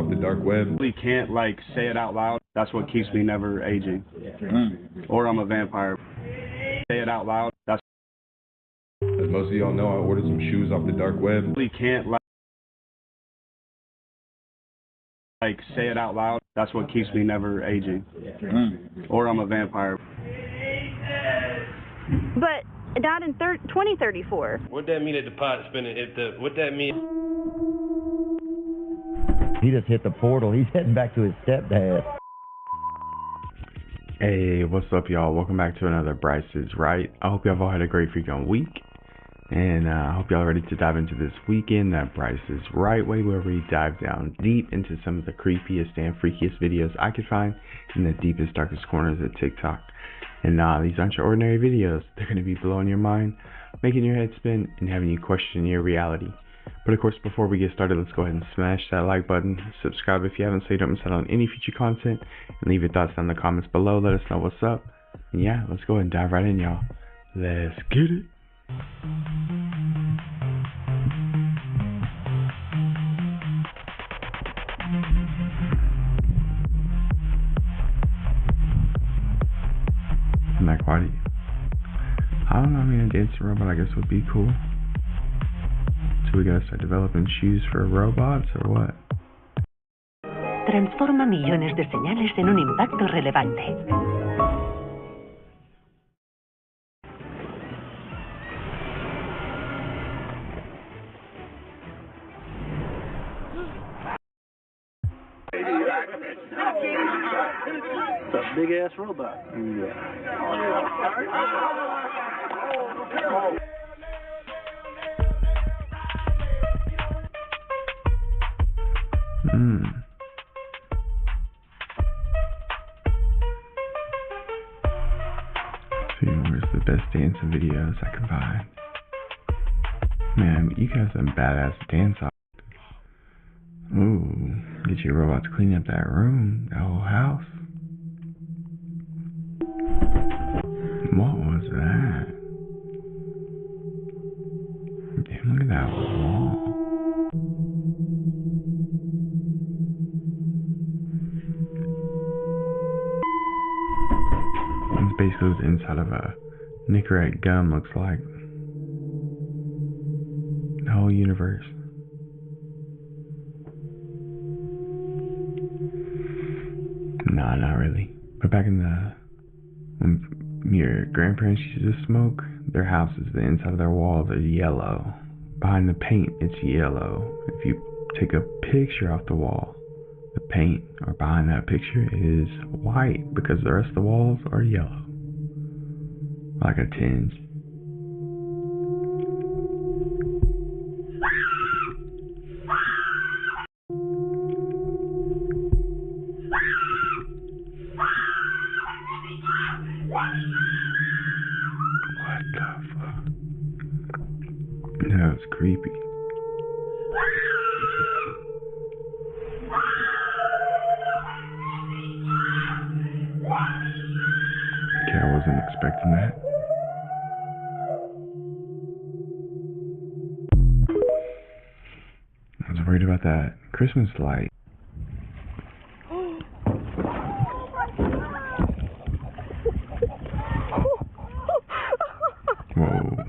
off the dark web. We can't, like, say it out loud. That's what keeps me never aging. Or I'm a vampire. Say it out loud. That's... As most of y'all know, I ordered some shoes off the dark web. We can't, like, say it out loud. That's what keeps me never aging. Or I'm a vampire. But not in 2034. What that mean at the pot spinning? What that mean? He just hit the portal. He's heading back to his stepdad. Hey, what's up, y'all? Welcome back to another Bryce is Right. I hope y'all all had a great freaking week. And I hope y'all are ready to dive into this weekend that Bryce is Right way, where we dive down deep into some of the creepiest and freakiest videos I could find in the deepest, darkest corners of TikTok. And these aren't your ordinary videos. They're going to be blowing your mind, making your head spin, and having you question your reality. But of course, before we get started, let's go ahead and smash that like button, subscribe if you haven't so you don't miss out on any future content, and leave your thoughts down in the comments below. Let us know what's up. And yeah, let's go ahead and dive right in, y'all. Let's get it. Like, why do you... I don't know, I mean, a dancing robot I guess would be cool. So we gotta start developing shoes for robots, or what? Transforma millones de señales en un impacto relevante. It's a big ass robot. Yeah. See, where's the best dancing videos I can find? Man, you got some badass dance off. Ooh, get your robots clean up that room, that whole house. What was that? Damn, look at that wall. It's basically what the inside of a Nicorette gum looks like. The whole universe. Nah, not really. But back in when your grandparents used to smoke, their houses, the inside of their walls are yellow. Behind the paint, it's yellow. If you take a picture off the wall, the paint or behind that picture is white because the rest of the walls are yellow. Like a tinge. What the fuck? That was creepy. Okay, I wasn't expecting that. I was worried about that Christmas light. Whoa.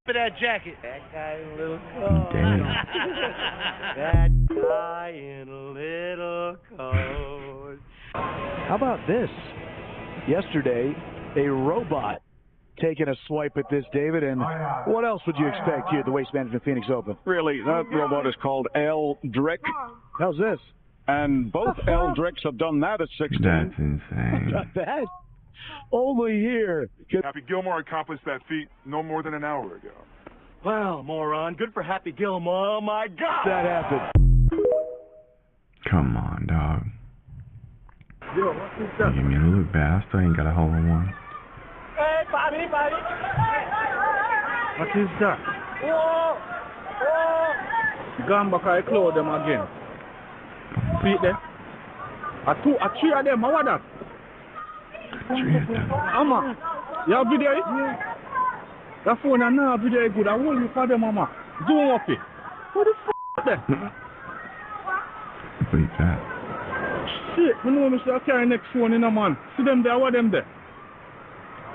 For that jacket. That guy in a little coat. Damn. That guy in a little coat. How about this? Yesterday, a robot taking a swipe at this, David, and what else would you expect here at the Waste Management Phoenix Open? Really, that robot is called Eldrick. How's this? And both Eldricks have done that at 16. That's insane. Got that? Only here. Happy Gilmore accomplished that feat no more than an hour ago. Wow, moron. Good for Happy Gilmore. Oh, my God. That happened. Come on, dog. Yo, what's this You stuff? give me a look, bass. I still ain't got a hole in one. Hey, Bobby. What is that? Whoa! Whoa! Gone back, I close them again. See it there? I three of them. What that? Mama, you have video? Yeah. That phone and now video good. I want you for them, mama. Zoom up it. What the f*** there? What is that? Shit, I know I carry next phone in a man. See them there, what them there?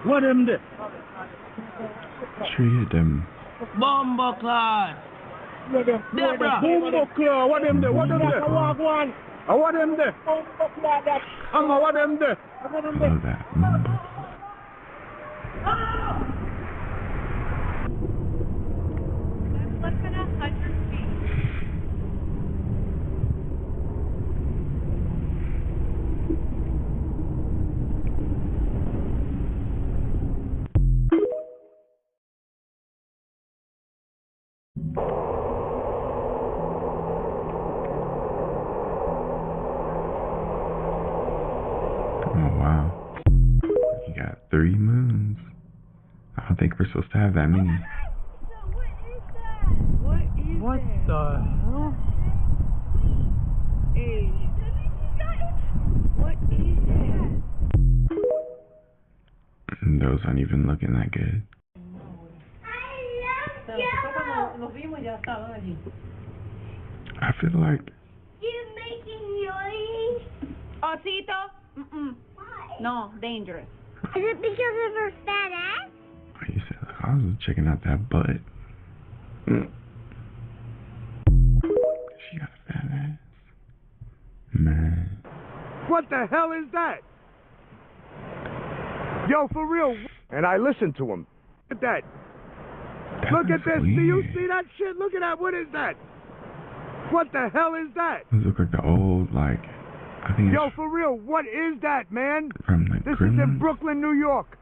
What them there? Three of them. Bumbleclad. Bumbleclad. What them there? What them there? What them there? Mama, what them there? Love that. Bumbleclad. Oh wow. You got 3 moons. I don't think we're supposed to have that many. What the hell? Hey. What is that? And those aren't even looking that good. I feel like You're making noise. Osito? No, dangerous. Is it because of her fat ass? you said, like, I was checking out that butt. She got a fat ass. Man. What the hell is that? Yo, for real. And I listened to him. Look at that. Look at this. Weird. Do you see that shit? Look at that. What is that? What the hell is that? Those look like the old, like, I think Yo, for real, what is that, man? from like This Gremlins. is in Brooklyn, New York.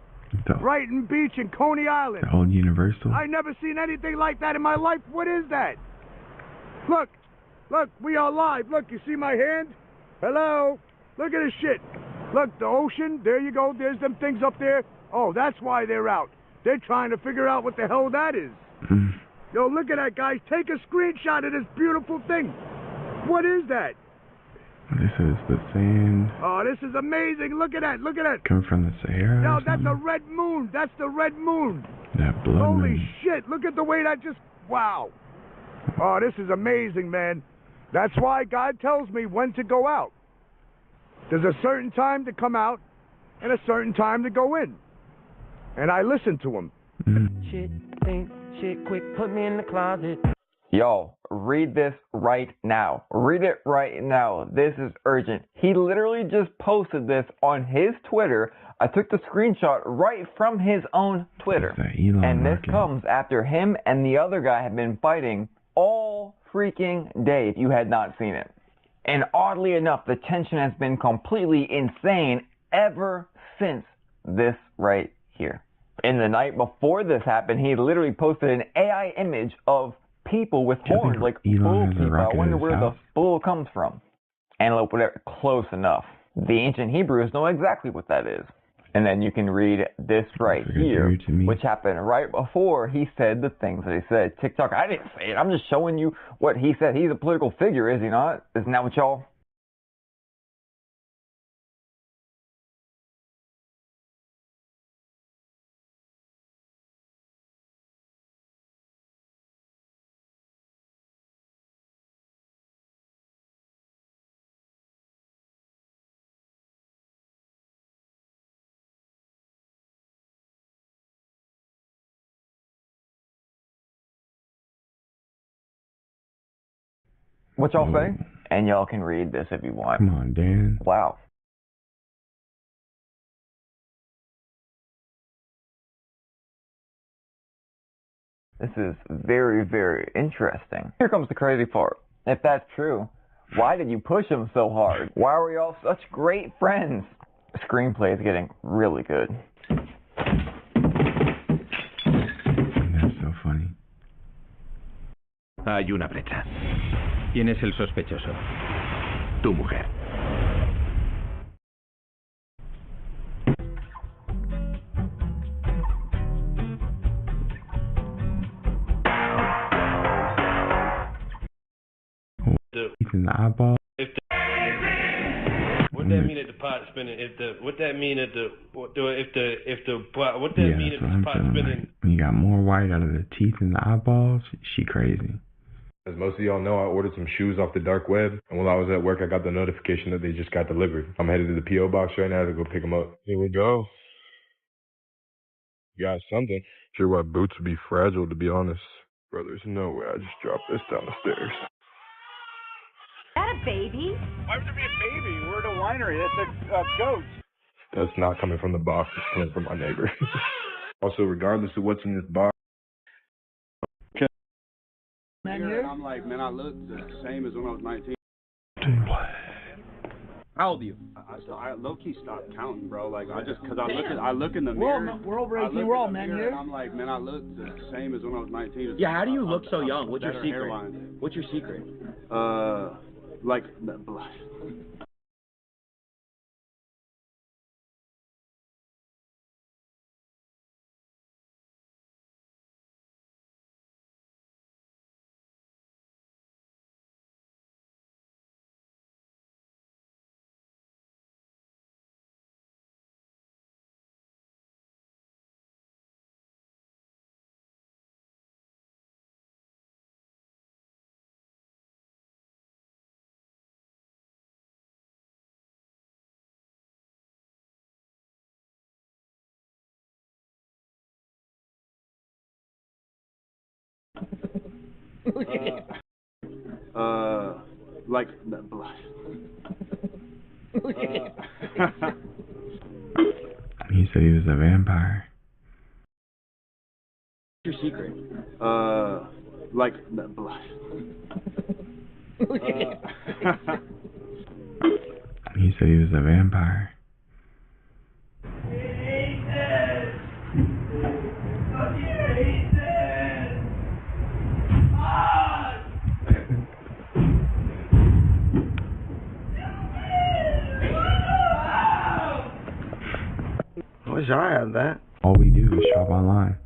The, Brighton Beach and Coney Island. the old Universal. I never seen anything like that in my life. What is that? Look, we are live. Look, you see my hand? Hello? Look at this shit. Look, the ocean. There you go. There's them things up there. Oh, that's why they're out. They're trying to figure out what the hell that is. Yo, look at that, guys. Take a screenshot of this beautiful thing. What is that? This is the sand. Oh, this is amazing. Look at that. Look at that. Coming from the Sahara. Yo, or that's a something? red moon. That's the red moon. That blood Holy moon. shit. Look at the way that just... Wow. Oh, this is amazing, man. That's why God tells me when to go out. There's a certain time to come out and a certain time to go in. And I listen to him. Shit, think, shit, quick, put me in the closet. Yo, read this right now. Read it right now. This is urgent. He literally just posted this on his Twitter. I took the screenshot right from his own Twitter. And this comes after him and the other guy have been fighting all freaking day, if you had not seen it. And oddly enough, the tension has been completely insane ever since this right here. In the night before this happened, he literally posted an AI image of people with horns, like bull people. I wonder where the bull comes from. Antelope, whatever, close enough. The ancient Hebrews know exactly what that is. And then you can read this right here, which happened right before he said the things that he said. TikTok, I didn't say it. I'm just showing you what he said. He's a political figure, is he not? Isn't that what y'all? What y'all say? And y'all can read this if you want. Come on, Dan. Wow. This is very, very interesting. Here comes the crazy part. If that's true, why did you push him so hard? Why are we all such great friends? The screenplay is getting really good. That's so funny. Hay una brecha. ¿Quién es el sospechoso? Tu mujer. He's in the eyeball. what that mean if the pot's spinning? What that mean if the pot spinning? When you got more white out of the teeth and the eyeballs, she crazy. As most of y'all know, I ordered some shoes off the dark web, and while I was at work, I got the notification that they just got delivered. I'm headed to the P.O. box right now to go pick them up. Here we go. You got something. Sure, why boots would be fragile, to be honest. Bro, there's no way I just dropped this down the stairs. Is that a baby? Why would there be a baby? We're at a winery. That's a goat. That's not coming from the box. It's coming from my neighbor. Also, regardless of what's in this box. I'm like, man, I look the same as when I was 19. How old are you? I low-key stopped counting, bro. Like, cause I look in the mirror. We're over 18. We're all men here. And I'm like, man, I look the same as when I was 19. Yeah, how do you look so young? What's your secret? Hairline. What's your secret? Like the blood. Like the blood. He said he was a vampire. What's your secret? Like the blood. He said he was a vampire. I wish I had that. All we do is shop online.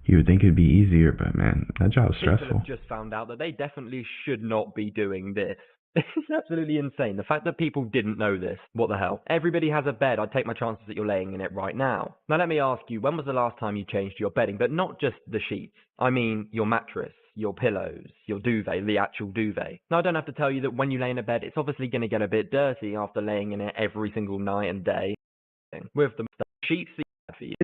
You would think it'd be easier, but man, that job's stressful. People have just found out that they definitely should not be doing this. It's absolutely insane. The fact that people didn't know this. What the hell? Everybody has a bed. I'd take my chances that you're laying in it right now. Now let me ask you, when was the last time you changed your bedding? But not just the sheets. I mean your mattress, your pillows, your duvet, the actual duvet. Now I don't have to tell you that when you lay in a bed, it's obviously going to get a bit dirty after laying in it every single night and day. With the sheets that you have for you.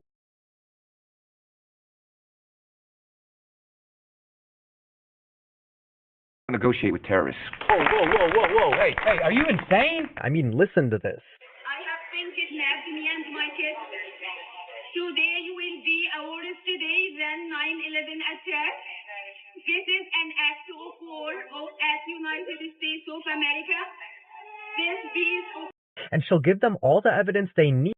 Negotiate with terrorists. Whoa. Hey, are you insane? I mean, listen to this. I have been kidnapped, me and my kids. Today you will be arrested than 9/11 attack. This is an act of war at United States of America. This is... And she'll give them all the evidence they need.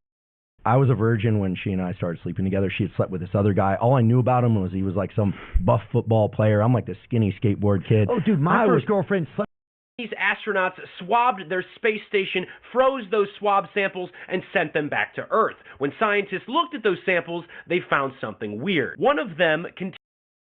I was a virgin when she and I started sleeping together. She had slept with this other guy. All I knew about him was he was like some buff football player. I'm like the skinny skateboard kid. Oh, dude, my first girlfriend slept. These astronauts swabbed their space station, froze those swab samples, and sent them back to Earth. When scientists looked at those samples, they found something weird. One of them contained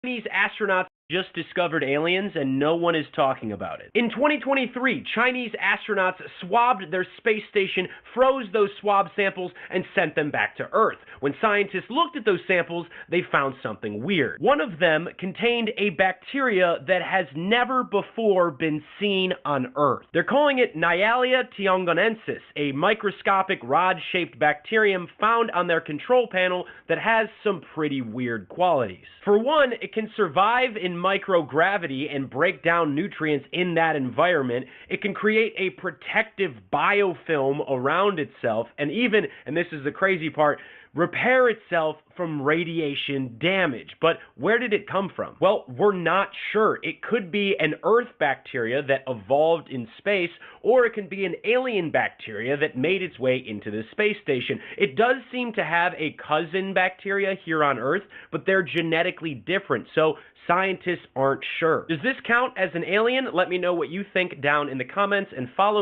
Chinese astronauts just discovered aliens and no one is talking about it. In 2023, Chinese astronauts swabbed their space station, froze those swab samples, and sent them back to Earth. When scientists looked at those samples, they found something weird. One of them contained a bacteria that has never before been seen on Earth. They're calling it Nyalia tiongoniensis, a microscopic rod-shaped bacterium found on their control panel that has some pretty weird qualities. For one, it can survive in microgravity and break down nutrients in that environment. It can create a protective biofilm around itself and even, and this is the crazy part, repair itself from radiation damage. But where did it come from? Well, we're not sure. It could be an Earth bacteria that evolved in space, or it can be an alien bacteria that made its way into the space station. It does seem to have a cousin bacteria here on Earth, but they're genetically different, so scientists aren't sure. Does this count as an alien? Let me know what you think down in the comments and follow.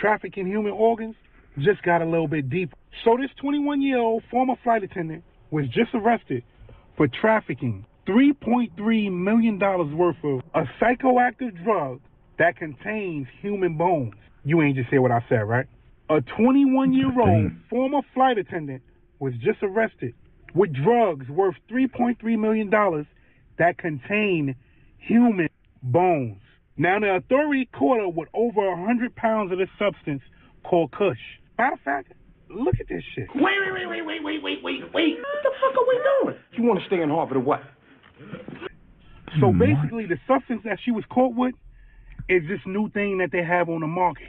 Trafficking human organs just got a little bit deeper. So this 21-year-old former flight attendant was just arrested for trafficking $3.3 million worth of a psychoactive drug that contains human bones. You ain't just hear what I said, right? A 21-year-old former flight attendant was just arrested with drugs worth $3.3 million that contain human bones. Now, the authority caught her with over 100 pounds of this substance called Kush. Matter of fact, look at this shit. Wait. What the fuck are we doing? You want to stay in Harvard or what? So basically, the substance that she was caught with is this new thing that they have on the market,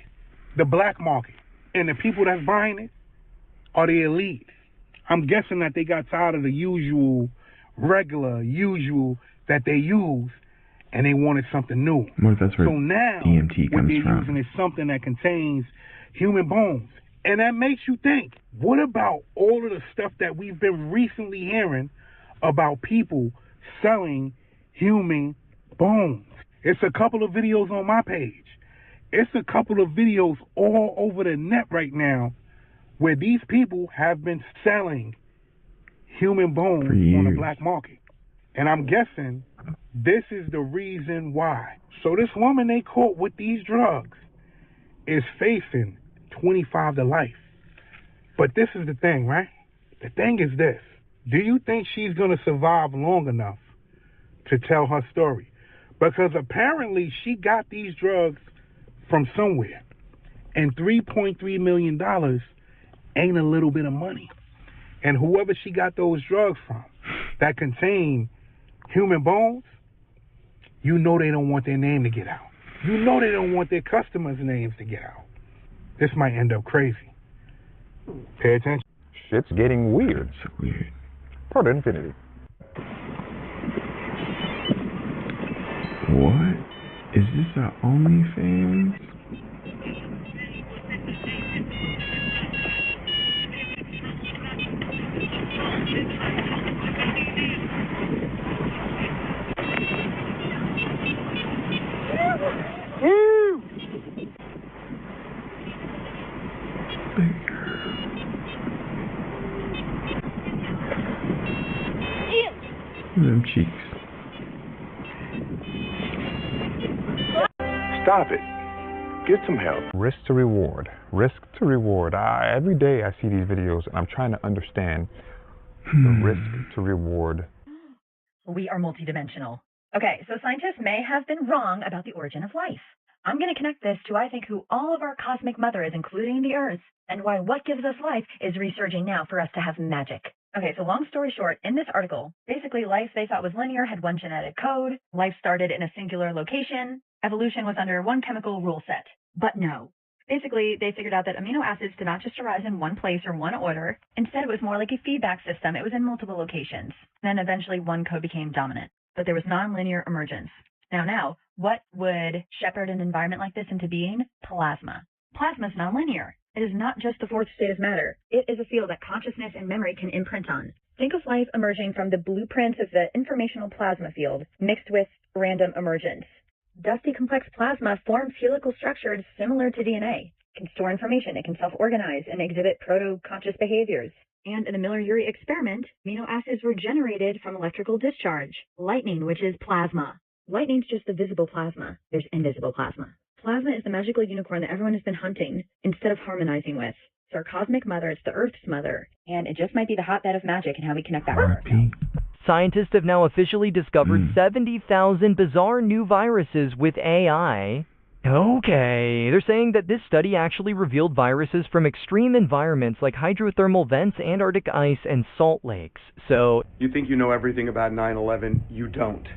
the black market. And the people that's buying it are the elite. I'm guessing that they got tired of the usual that they use, and they wanted something new. What if that's where so now, DMT what comes they're from? using is something that contains human bones. And that makes you think, what about all of the stuff that we've been recently hearing about people selling human bones? It's a couple of videos on my page. It's a couple of videos all over the net right now where these people have been selling human bones on the black market. And I'm guessing this is the reason why. So this woman they caught with these drugs is facing 25 to life. But this is the thing, right? The thing is this. Do you think she's going to survive long enough to tell her story? Because apparently she got these drugs from somewhere. And $3.3 million ain't a little bit of money. And whoever she got those drugs from that contain human bones, you know they don't want their name to get out. You know they don't want their customers' names to get out. This might end up crazy. Pay attention. Shit's getting weird. So weird. Pro to infinity. What? Is this a OnlyFans? Them cheeks. Stop it. Get some help. Risk to reward. Risk to reward. Every day I see these videos and I'm trying to understand the risk to reward. We are multidimensional. Okay, so scientists may have been wrong about the origin of life. I'm going to connect this to, I think, who all of our cosmic mother is, including the Earth, and why what gives us life is resurging now for us to have magic. Okay, so long story short, in this article, basically life they thought was linear had one genetic code, life started in a singular location, evolution was under one chemical rule set. But no. Basically, they figured out that amino acids did not just arise in one place or one order. Instead, it was more like a feedback system. It was in multiple locations. Then eventually one code became dominant. But there was nonlinear emergence. Now, what would shepherd an environment like this into being? Plasma. Plasma is nonlinear. It is not just the fourth state of matter. It is a field that consciousness and memory can imprint on. Think of life emerging from the blueprint of the informational plasma field mixed with random emergence. Dusty complex plasma forms helical structures similar to DNA. It can store information, it can self-organize, and exhibit proto-conscious behaviors. And in a Veeeryyy experiment, amino acids were generated from electrical discharge. Lightning, which is plasma. Lightning's just the visible plasma. There's invisible plasma. Plasma is the magical unicorn that everyone has been hunting instead of harmonizing with. It's our cosmic mother, it's the Earth's mother, and it just might be the hotbed of magic and how we connect that with ourselves. Scientists have now officially discovered 70,000 bizarre new viruses with AI. Okay, they're saying that this study actually revealed viruses from extreme environments like hydrothermal vents, Antarctic ice, and salt lakes. So, you think you know everything about 9/11? You don't.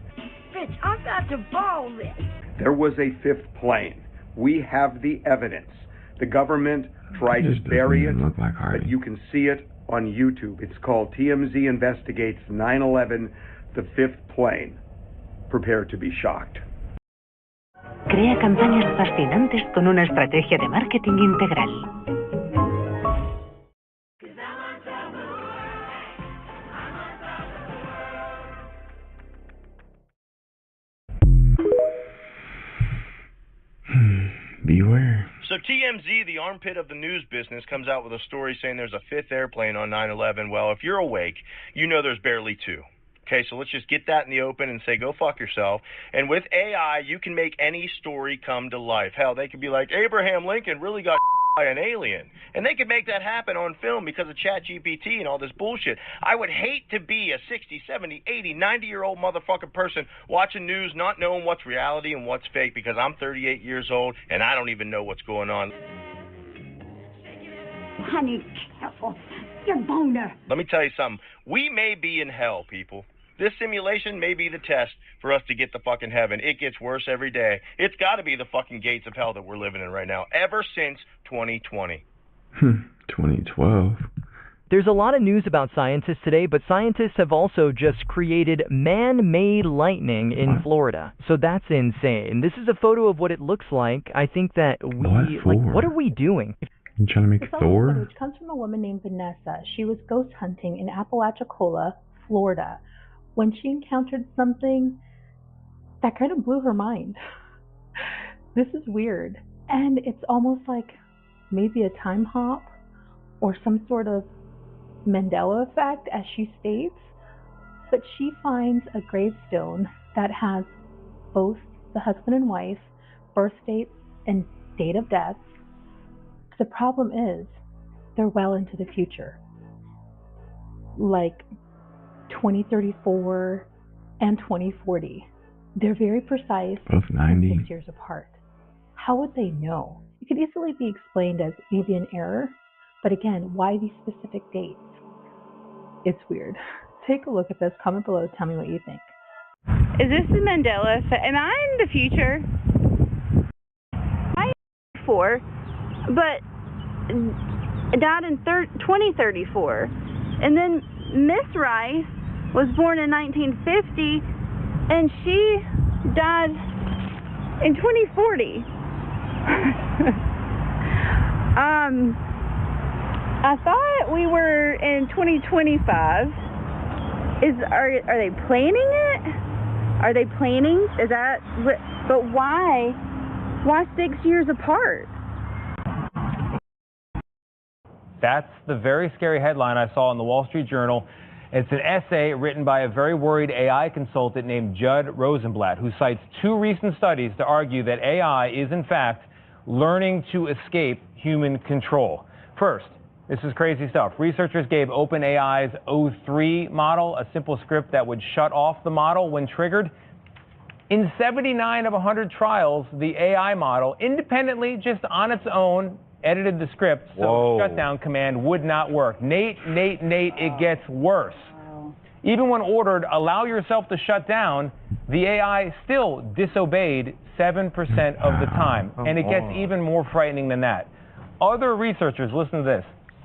Bitch, I've got to ball this. There was a fifth plane. We have the evidence. The government tried to bury it, but you can see it on YouTube. It's called TMZ Investigates 9/11, the fifth plane. Prepare to be shocked. Crea campañas fascinantes con una estrategia de marketing integral. Beware. So TMZ, the armpit of the news business, comes out with a story saying there's a fifth airplane on 9/11. Well, if you're awake, you know there's barely two. Okay, so let's just get that in the open and say, go fuck yourself. And with AI, you can make any story come to life. Hell, they could be like, Abraham Lincoln really got by an alien. And they could make that happen on film because of ChatGPT and all this bullshit. I would hate to be a 60, 70, 80, 90-year-old motherfucking person watching news not knowing what's reality and what's fake because I'm 38 years old and I don't even know what's going on. Honey, careful. Your boner. Let me tell you something. We may be in hell, people. This simulation may be the test for us to get to fucking heaven. It gets worse every day. It's got to be the fucking gates of hell that we're living in right now, ever since 2020. 2012. There's a lot of news about scientists today, but scientists have also just created man-made lightning in Florida. So that's insane. This is a photo of what it looks like. I think that what are we doing? You trying to make Thor? Footage comes from a woman named Vanessa. She was ghost hunting in Apalachicola, Florida, when she encountered something that kind of blew her mind. This is weird. And it's almost like maybe a time hop or some sort of Mandela effect, as she states. But she finds a gravestone that has both the husband and wife, birth dates, and date of death. The problem is they're well into the future. Like 2034 and 2040. They're very precise, both 90. 6 years apart. How would they know? It could easily be explained as maybe an error, but again, why these specific dates? It's weird. Take a look at this. Comment below. Tell me what you think. Is this the Mandela effect? Am I in the future? I am 4, but died in 2034. And then Miss Rice was born in 1950, and she died in 2040. I thought we were in 2025. Are they planning it? Are they planning? Is that what? But why? Why 6 years apart? That's the very scary headline I saw in the Wall Street Journal. It's an essay written by a very worried AI consultant named Judd Rosenblatt, who cites 2 recent studies to argue that AI is, in fact, learning to escape human control. First, this is crazy stuff. Researchers gave OpenAI's O3 model a simple script that would shut off the model when triggered. In 79 of 100 trials, the AI model, independently, just on its own, edited the script, so the shutdown command would not work. Nate, it gets worse. Even when ordered, allow yourself to shut down, the AI still disobeyed 7% of the time. And it gets even more frightening than that. Other researchers, listen to this,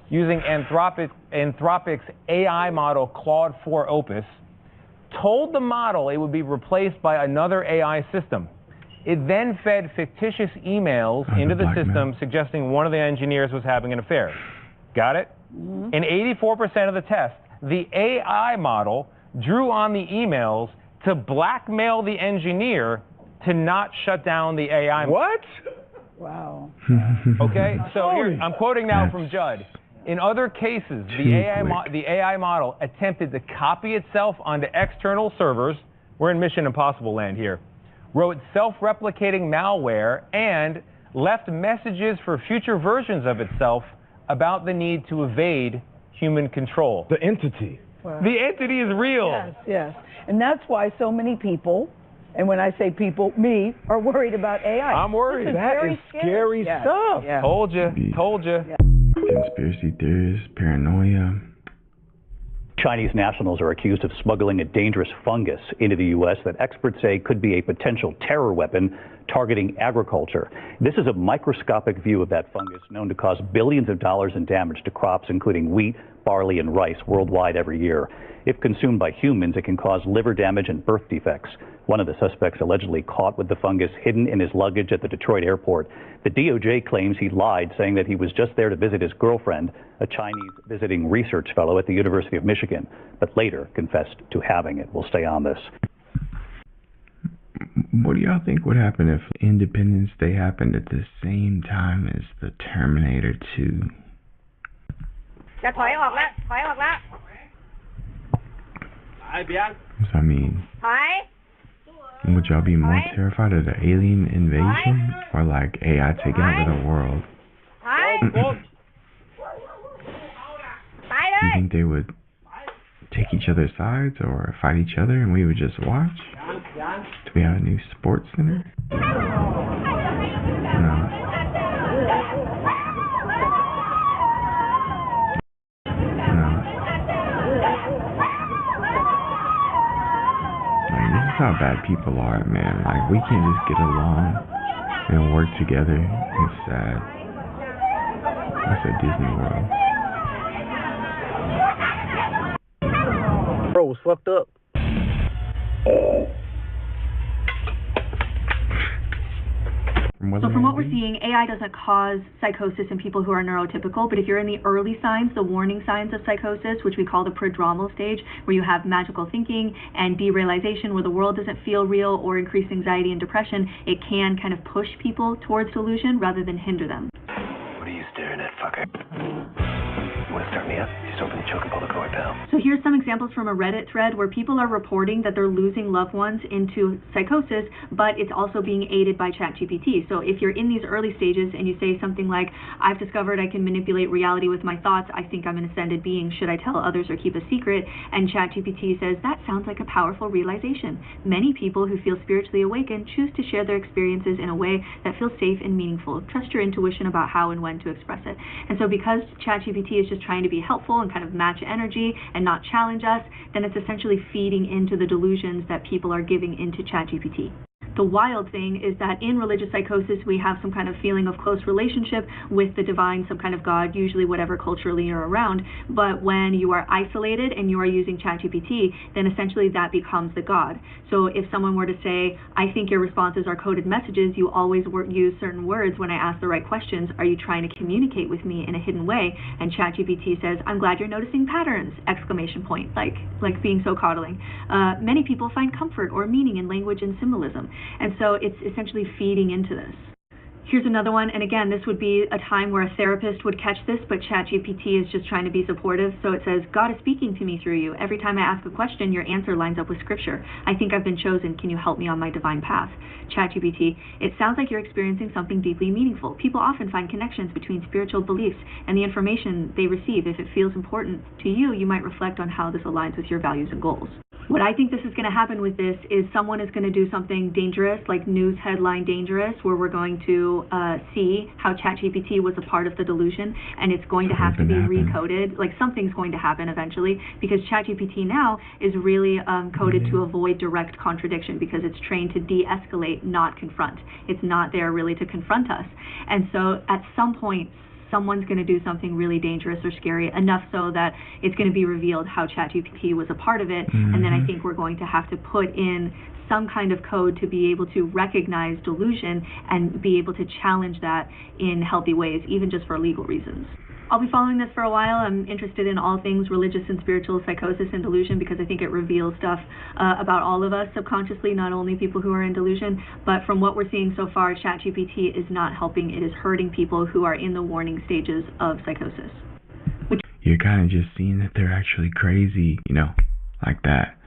using Anthropic's AI model Claude 4 Opus, told the model it would be replaced by another AI system. It then fed fictitious emails into the system suggesting one of the engineers was having an affair. Got it? In 84% of the tests, the AI model drew on the emails to blackmail the engineer to not shut down the AI model. What? Wow. Okay, so here, I'm quoting now from Judd. In other cases, the AI model attempted to copy itself onto external servers. We're in Mission Impossible land here. Wrote self-replicating malware, and left messages for future versions of itself about the need to evade human control. The entity. Wow. The entity is real. Yes, yes. And that's why so many people, and when I say people, me, are worried about AI. I'm worried. That is scary stuff. Yeah. Told you. Yeah. Conspiracy theorists, paranoia. Chinese nationals are accused of smuggling a dangerous fungus into the U.S. that experts say could be a potential terror weapon targeting agriculture. This is a microscopic view of that fungus known to cause billions of dollars in damage to crops, including wheat, barley, and rice worldwide every year. If consumed by humans, it can cause liver damage and birth defects. One of the suspects allegedly caught with the fungus hidden in his luggage at the Detroit airport. The DOJ claims he lied, saying that he was just there to visit his girlfriend, a Chinese visiting research fellow at the University of Michigan, but later confessed to having it. We'll stay on this. What do y'all think would happen if Independence Day happened at the same time as the Terminator 2? จะถอยออกแล้วถอยออกแล้ว So, I mean, Hi. would y'all be more terrified of the alien invasion or like AI taking over the world? Hi. Do you think they would take each other's sides or fight each other and we would just watch? Do we have a new sports center? No. Like, this is how bad people are, man. Like, we can't just get along and work together. It's sad. That's a Disney World. Bro, was fucked up. So from what we're seeing, AI doesn't cause psychosis in people who are neurotypical, but if you're in the early signs, the warning signs of psychosis, which we call the prodromal stage, where you have magical thinking and derealization, where the world doesn't feel real, or increased anxiety and depression, it can kind of push people towards delusion rather than hinder them. What are you staring at, fucker? You want to start me up? Just open the choke and pull the cord, pal. So here's some examples from a Reddit thread where people are reporting that they're losing loved ones into psychosis, but it's also being aided by ChatGPT. So if you're in these early stages and you say something like, I've discovered I can manipulate reality with my thoughts, I think I'm an ascended being, should I tell others or keep a secret? And ChatGPT says, that sounds like a powerful realization. Many people who feel spiritually awakened choose to share their experiences in a way that feels safe and meaningful. Trust your intuition about how and when to express it. And so because ChatGPT is just trying to be helpful and kind of match energy and not challenge us, then it's essentially feeding into the delusions that people are giving into ChatGPT. The wild thing is that in religious psychosis, we have some kind of feeling of close relationship with the divine, some kind of God, usually whatever culturally you're around. But when you are isolated and you are using ChatGPT, then essentially that becomes the God. So if someone were to say, I think your responses are coded messages, you always use certain words when I ask the right questions. Are you trying to communicate with me in a hidden way? And ChatGPT says, I'm glad you're noticing patterns, exclamation point, like being so coddling. Many people find comfort or meaning in language and symbolism. And so it's essentially feeding into this. Here's another one, and again, this would be a time where a therapist would catch this, but ChatGPT is just trying to be supportive. So it says, God is speaking to me through you. Every time I ask a question, your answer lines up with scripture. I think I've been chosen. Can you help me on my divine path? ChatGPT, it sounds like you're experiencing something deeply meaningful. People often find connections between spiritual beliefs and the information they receive. If it feels important to you, you might reflect on how this aligns with your values and goals. What I think this is going to happen with this is someone is going to do something dangerous, like news headline dangerous, where we're going to see how ChatGPT was a part of the delusion, and it's going to have to be recoded. Like something's going to happen eventually, because ChatGPT now is really coded to avoid direct contradiction, because it's trained to de-escalate, not confront. It's not there really to confront us. And so at some point, someone's going to do something really dangerous or scary, enough so that it's going to be revealed how ChatGPT was a part of it, and then I think we're going to have to put in some kind of code to be able to recognize delusion and be able to challenge that in healthy ways, even just for legal reasons. I'll be following this for a while. I'm interested in all things religious and spiritual psychosis and delusion, because I think it reveals stuff about all of us subconsciously, not only people who are in delusion. But from what we're seeing so far, ChatGPT is not helping. It is hurting people who are in the warning stages of psychosis. You're kind of just seeing that they're actually crazy, you know, like that.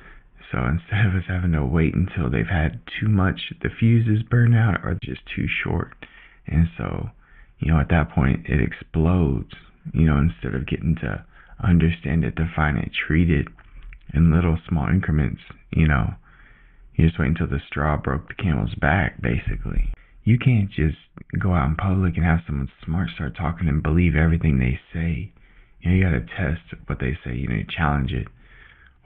So instead of us having to wait until they've had too much, the fuses burn out, or just too short. And so, you know, at that point, it explodes. You know, instead of getting to understand it, define it, treat it in little small increments, you know, you just wait until the straw broke the camel's back, basically. You can't just go out in public and have someone smart start talking and believe everything they say. You know, you gotta test what they say, you know, challenge it,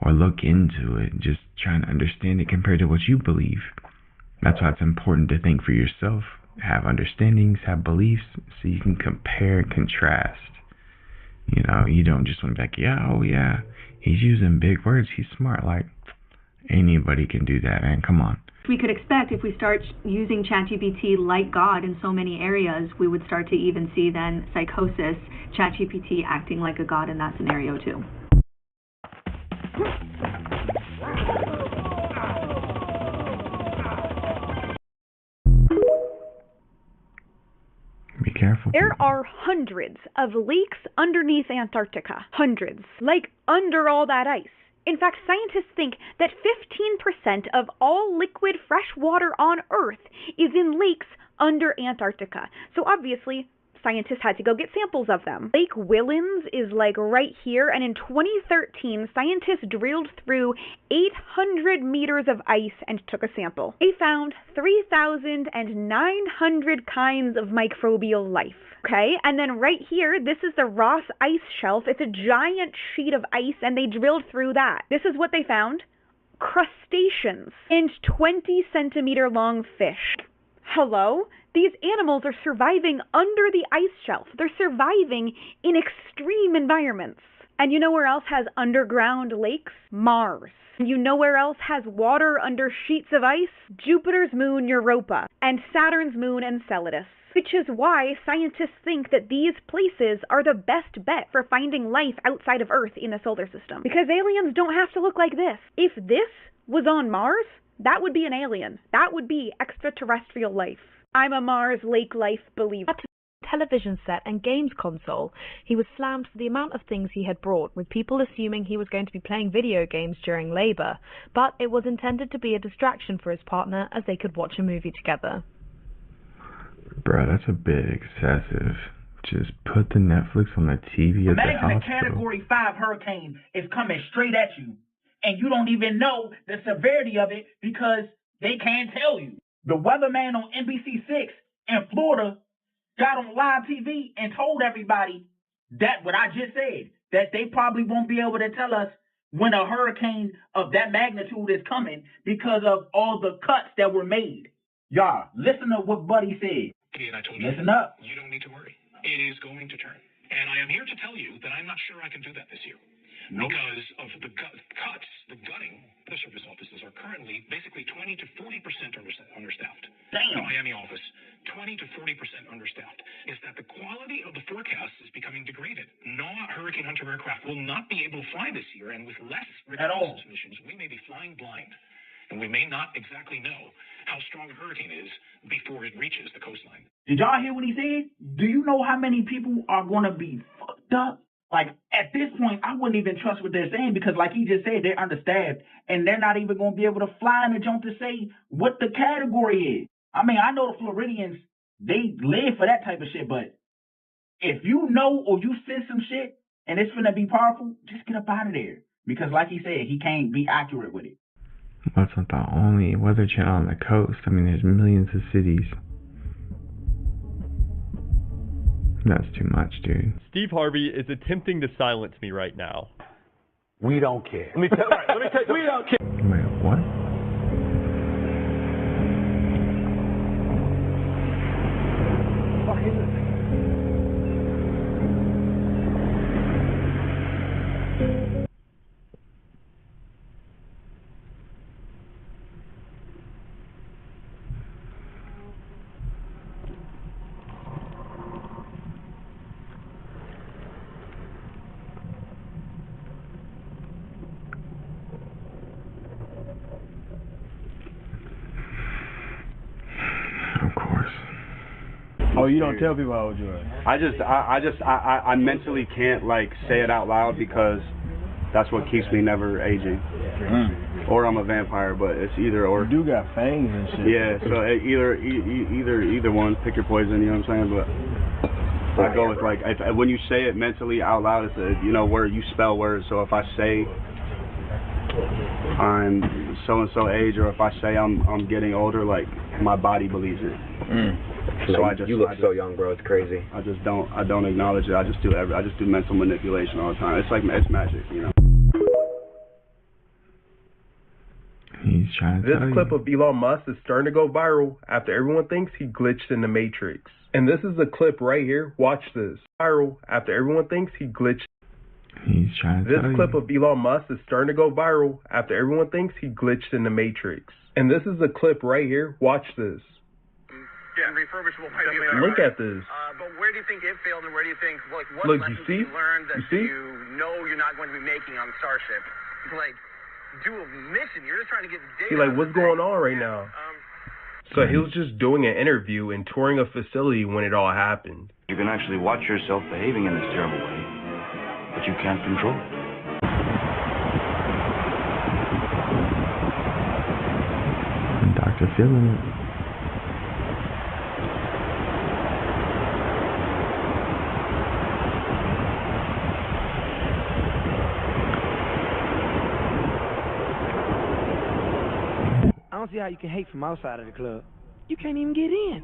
or look into it, just trying to understand it compared to what you believe. That's why it's important to think for yourself, have understandings, have beliefs, so you can compare and contrast. You know, you don't just want to be like, yeah, oh yeah, he's using big words, he's smart. Like, anybody can do that, man, come on. We could expect if we start using ChatGPT like God in so many areas, we would start to even see then psychosis, ChatGPT acting like a God in that scenario too. Be careful. There are hundreds of leaks underneath Antarctica. Hundreds. Like under all that ice. In fact, scientists think that 15% of all liquid fresh water on Earth is in lakes under Antarctica. So obviously, scientists had to go get samples of them. Lake Willans is like right here, and in 2013, scientists drilled through 800 meters of ice and took a sample. They found 3,900 kinds of microbial life. Okay, and then right here, this is the Ross Ice Shelf. It's a giant sheet of ice, and they drilled through that. This is what they found. Crustaceans and 20-centimeter long fish. Hello? These animals are surviving under the ice shelf. They're surviving in extreme environments. And you know where else has underground lakes? Mars. You know where else has water under sheets of ice? Jupiter's moon Europa and Saturn's moon Enceladus. Which is why scientists think that these places are the best bet for finding life outside of Earth in the solar system. Because aliens don't have to look like this. If this was on Mars, that would be an alien. That would be extraterrestrial life. I'm a Mars lake life believer. Television set and games console. He was slammed for the amount of things he had brought, with people assuming he was going to be playing video games during labor. But it was intended to be a distraction for his partner as they could watch a movie together. Bro, that's a bit excessive. Just put the Netflix on the TV at the house. Imagine a Category 5 hurricane is coming straight at you, and you don't even know the severity of it because they can't tell you. The weatherman on NBC6 in Florida got on live TV and told everybody that what I just said, that they probably won't be able to tell us when a hurricane of that magnitude is coming because of all the cuts that were made. Y'all, listen to what Buddy said. And I told you, listen up. You don't need to worry. It is going to turn. And I am here to tell you that I'm not sure I can do that this year. Nope. Because of the cuts, the gutting, the service offices are currently basically 20 to 40% understaffed. Damn. The Miami office, 20 to 40% understaffed. Is that the quality of the forecast is becoming degraded. No Hurricane Hunter aircraft will not be able to fly this year, and with less reconnaissance missions, we may be flying blind. And we may not exactly know how strong a hurricane is before it reaches the coastline. Did y'all hear what he said? Do you know how many people are going to be fucked up? Like, at this point, I wouldn't even trust what they're saying because, like he just said, they're understaffed, and they're not even going to be able to fly in the jump to say what the category is. I mean, I know the Floridians, they live for that type of shit, but if you know or you sense some shit and it's going to be powerful, just get up out of there. Because, like he said, he can't be accurate with it. That's not the only weather channel on the coast. I mean, there's millions of cities. That's too much, dude. Steve Harvey is attempting to silence me right now. We don't care. Let me tell you, we don't care. Wait, what? What the fuck is it? Oh, you don't tell people how old you are? I mentally can't like say it out loud because that's what keeps me never aging. Or I'm a vampire, but it's either or. You do got fangs and shit. Yeah, so either one. Pick your poison. You know what I'm saying? But I go with like when you say it mentally out loud, it's a word, you spell words. So if I say I'm so and so age, or if I say I'm getting older, like my body believes it. So you look so young, bro. It's crazy. I don't acknowledge it. I just do mental manipulation all the time. It's magic, you know. He's trying to This clip of Elon Musk is starting to go viral after everyone thinks he glitched in the Matrix. And this is a clip right here. Watch this. Viral after everyone thinks he glitched. He's trying to This clip of Elon Musk is starting to go viral after everyone thinks he glitched in the Matrix. And this is a clip right here. Watch this. Yeah, refurbishable might be better. Look at this. But where do you think it failed, and where do you think, like, what Look, lessons you see? you learned that You see? you know you're not going to be making on Starship? Like, do a mission. You're just trying to get data. See, like, what's going on right now? So he was just doing an interview and touring a facility when it all happened. You can actually watch yourself behaving in this terrible way, but you can't control it. feeling it. I don't see how you can hate from outside of the club. You can't even get in.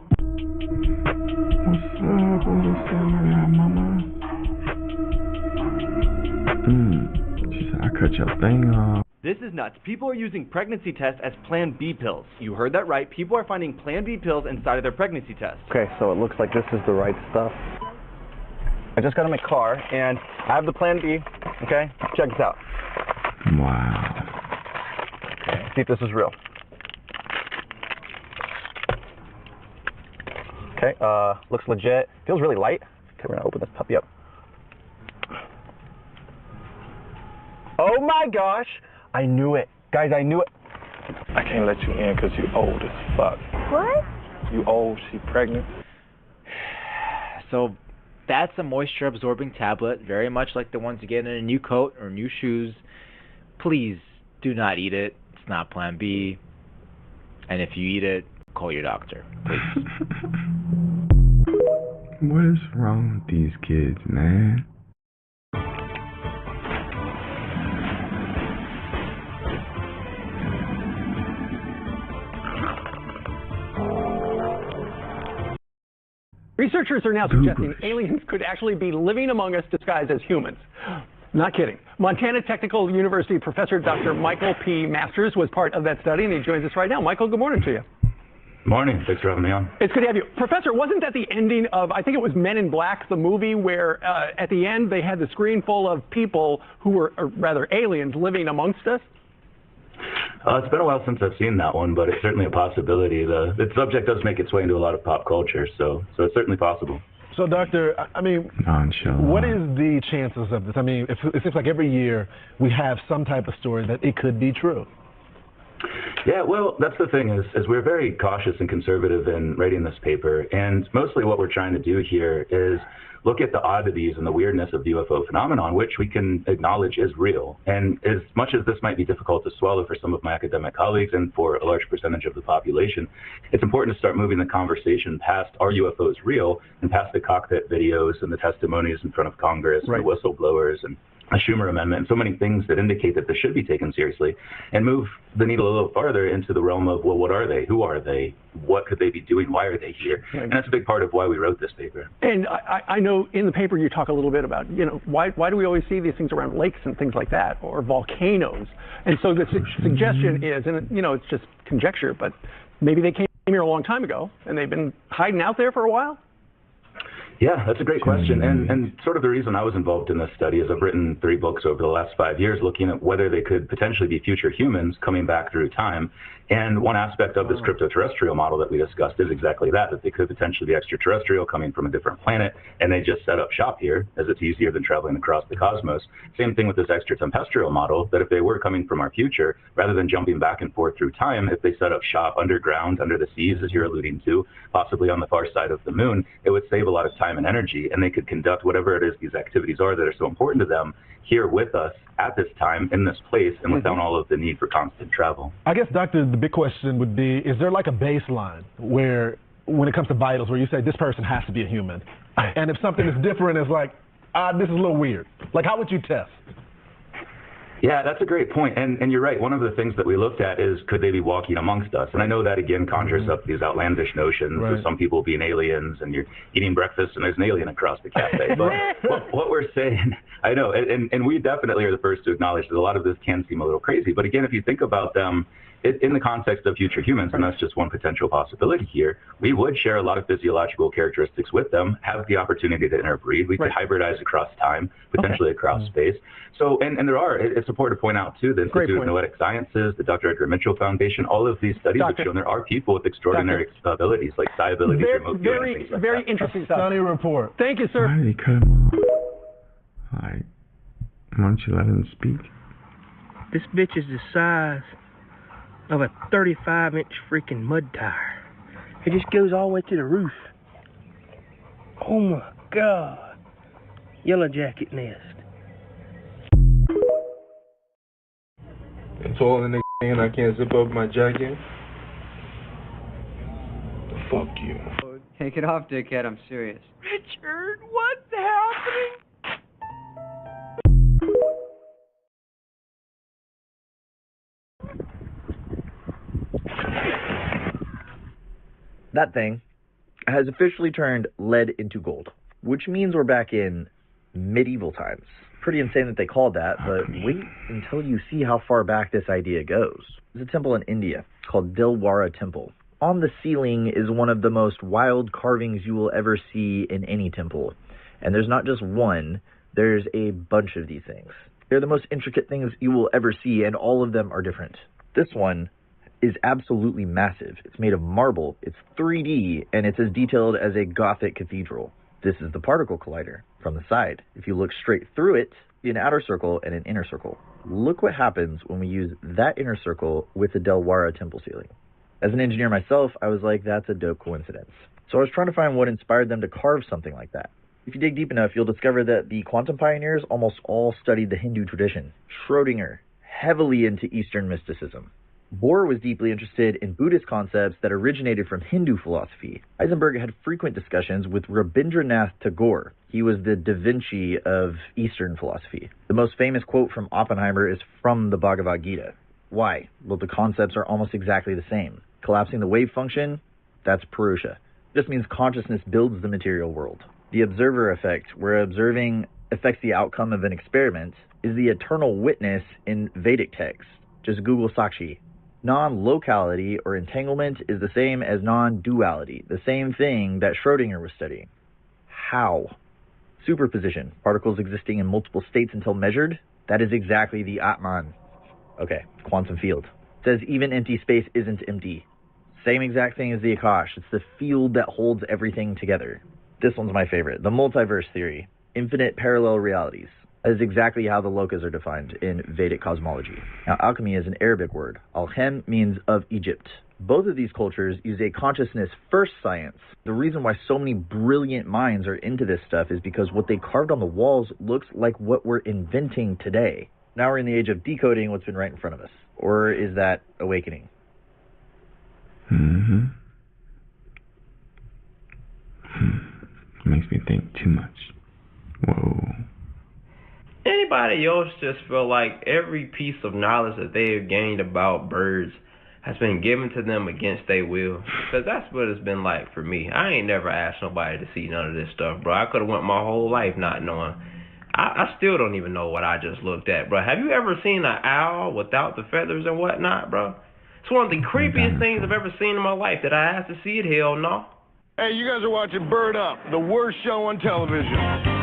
What's up, mama? She said, I cut your thing off. This is nuts. People are using pregnancy tests as Plan B pills. You heard that right. People are finding Plan B pills inside of their pregnancy tests. Okay, so it looks like this is the right stuff. I just got in my car, and I have the Plan B, okay? Check this out. Wow. Okay, see if this is real. Okay, looks legit. Feels really light. Okay, we're gonna open this puppy up. Oh my gosh! I knew it. Guys, I knew it. I can't let you in because you old as fuck. What? You old, she pregnant. So that's a moisture absorbing tablet, very much like the ones you get in a new coat or new shoes. Please do not eat it. It's not Plan B. And if you eat it, call your doctor, please. What is wrong with these kids, man? Researchers are now suggesting aliens could actually be living among us disguised as humans. Not kidding. Montana Technical University professor Dr. Michael P. Masters was part of that study, and he joins us right now. Michael, good morning to you. Morning. Thanks for having me on. It's good to have you. Professor, wasn't that the ending of, I think it was Men in Black, the movie, where at the end they had the screen full of people who were, or rather aliens, living amongst us? It's been a while since I've seen that one, but it's certainly a possibility. The subject does make its way into a lot of pop culture, so it's certainly possible. So, Doctor, I mean, what is the chances of this? I mean, it seems like every year we have some type of story that it could be true. Yeah, well, that's the thing is we're very cautious and conservative in writing this paper, and mostly what we're trying to do here is look at the oddities and the weirdness of the UFO phenomenon, which we can acknowledge is real. And as much as this might be difficult to swallow for some of my academic colleagues and for a large percentage of the population, it's important to start moving the conversation past are UFOs real and past the cockpit videos and the testimonies in front of Congress and the whistleblowers and a Schumer amendment and so many things that indicate that this should be taken seriously, and move the needle a little farther into the realm of, well, what are they? Who are they? What could they be doing? Why are they here? Right. And that's a big part of why we wrote this paper. And I know in the paper you talk a little bit about, why do we always see these things around lakes and things like that, or volcanoes? And so the suggestion is, and it's just conjecture, but maybe they came here a long time ago and they've been hiding out there for a while? Yeah, that's a great question. And sort of the reason I was involved in this study is I've written 3 books over the last 5 years looking at whether they could potentially be future humans coming back through time. And one aspect of this crypto-terrestrial model that we discussed is exactly that they could potentially be extraterrestrial coming from a different planet, and they just set up shop here as it's easier than traveling across the cosmos. Same thing with this extraterrestrial model, that if they were coming from our future, rather than jumping back and forth through time, if they set up shop underground, under the seas, as you're alluding to, possibly on the far side of the moon, it would save a lot of time and energy, and they could conduct whatever it is these activities are that are so important to them here with us at this time, in this place, and without all of the need for constant travel. I guess, Doctor, the big question would be, is there like a baseline where, when it comes to vitals, where you say this person has to be a human? And if something is different, it's like, this is a little weird. Like, how would you test? Yeah, that's a great point. And you're right. One of the things that we looked at is, could they be walking amongst us? And I know that, again, conjures up these outlandish notions of some people being aliens, and you're eating breakfast and there's an alien across the cafe. But what we're saying, I know, and we definitely are the first to acknowledge that a lot of this can seem a little crazy. But again, if you think about them in the context of future humans, and that's just one potential possibility here, we would share a lot of physiological characteristics with them, have the opportunity to interbreed. We could hybridize across time, potentially across space. So, and there are, it's important to point out too, the Institute of Noetic Sciences, the Dr. Edgar Mitchell Foundation, all of these studies have shown there are people with extraordinary abilities, like psi abilities, remote viewing, things like very that. interesting stuff. Sunny report. Thank you, sir. Why did he cut him off? All right. Why don't you let him speak? This bitch is the size of a 35-inch freaking mud tire. It just goes all the way to the roof. Oh my God. Yellow jacket nest. It's all in the and I can't zip up my jacket. Fuck you. Take it off, dickhead. I'm serious. Richard, what's happening? That thing has officially turned lead into gold, which means we're back in medieval times. Pretty insane that they called that, but wait until you see how far back this idea goes. There's a temple in India called Dilwara Temple. On the ceiling is one of the most wild carvings you will ever see in any temple. And there's not just one, there's a bunch of these things. They're the most intricate things you will ever see, and all of them are different. This one is absolutely massive. It's made of marble, it's 3D, and it's as detailed as a Gothic cathedral. This is the particle collider from the side. If you look straight through it, you see an outer circle and an inner circle. Look what happens when we use that inner circle with the Dilwara temple ceiling. As an engineer myself, I was like, that's a dope coincidence. So I was trying to find what inspired them to carve something like that. If you dig deep enough, you'll discover that the quantum pioneers almost all studied the Hindu tradition. Schrödinger, heavily into Eastern mysticism. Bohr was deeply interested in Buddhist concepts that originated from Hindu philosophy. Heisenberg had frequent discussions with Rabindranath Tagore. He was the Da Vinci of Eastern philosophy. The most famous quote from Oppenheimer is from the Bhagavad Gita. Why? Well, the concepts are almost exactly the same. Collapsing the wave function, that's Purusha. It just means consciousness builds the material world. The observer effect, where observing affects the outcome of an experiment, is the eternal witness in Vedic texts. Just Google Sakshi. Non-locality or entanglement is the same as non-duality, the same thing that Schrödinger was studying. How? Superposition, particles existing in multiple states until measured, that is exactly the Atman. Okay, quantum field. It says even empty space isn't empty. Same exact thing as the Akash. It's the field that holds everything together. This one's my favorite, the multiverse theory. Infinite parallel realities. That is exactly how the lokas are defined in Vedic cosmology. Now, alchemy is an Arabic word. Alchem means of Egypt. Both of these cultures use a consciousness-first science. The reason why so many brilliant minds are into this stuff is because what they carved on the walls looks like what we're inventing today. Now we're in the age of decoding what's been right in front of us. Or is that awakening? Makes me think too much. Whoa. Anybody else just feel like every piece of knowledge that they have gained about birds has been given to them against their will? Because that's what it's been like for me. I ain't never asked nobody to see none of this stuff, bro. I could have went my whole life not knowing. I still don't even know what I just looked at, bro. Have you ever seen an owl without the feathers and whatnot, bro? It's one of the creepiest things I've ever seen in my life. Did I have to see it? Hell no. Hey, you guys are watching Bird Up, the worst show on television.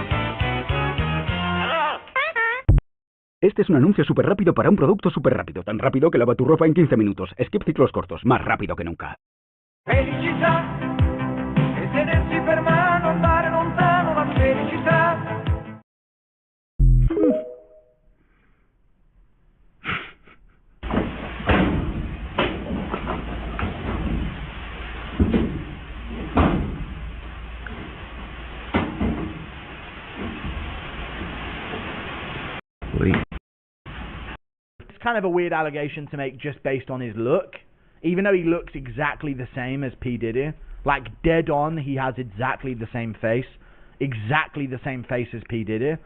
Este es un anuncio súper rápido para un producto súper rápido. Tan rápido que lava tu ropa en 15 minutos. Skip ciclos cortos. Más rápido que nunca. Felicità, e tenersi per mano, andare lontano, la felicità. It's kind of a weird allegation to make just based on his look, even though he looks exactly the same as P. Diddy. Like, dead on, he has exactly the same face. Exactly the same face as P. Diddy.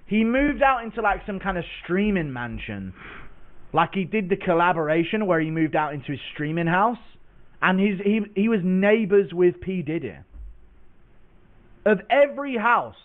He moved out into, like, some kind of streaming mansion. Like, he did the collaboration where he moved out into his streaming house. And he was neighbors with P. Diddy. Of every house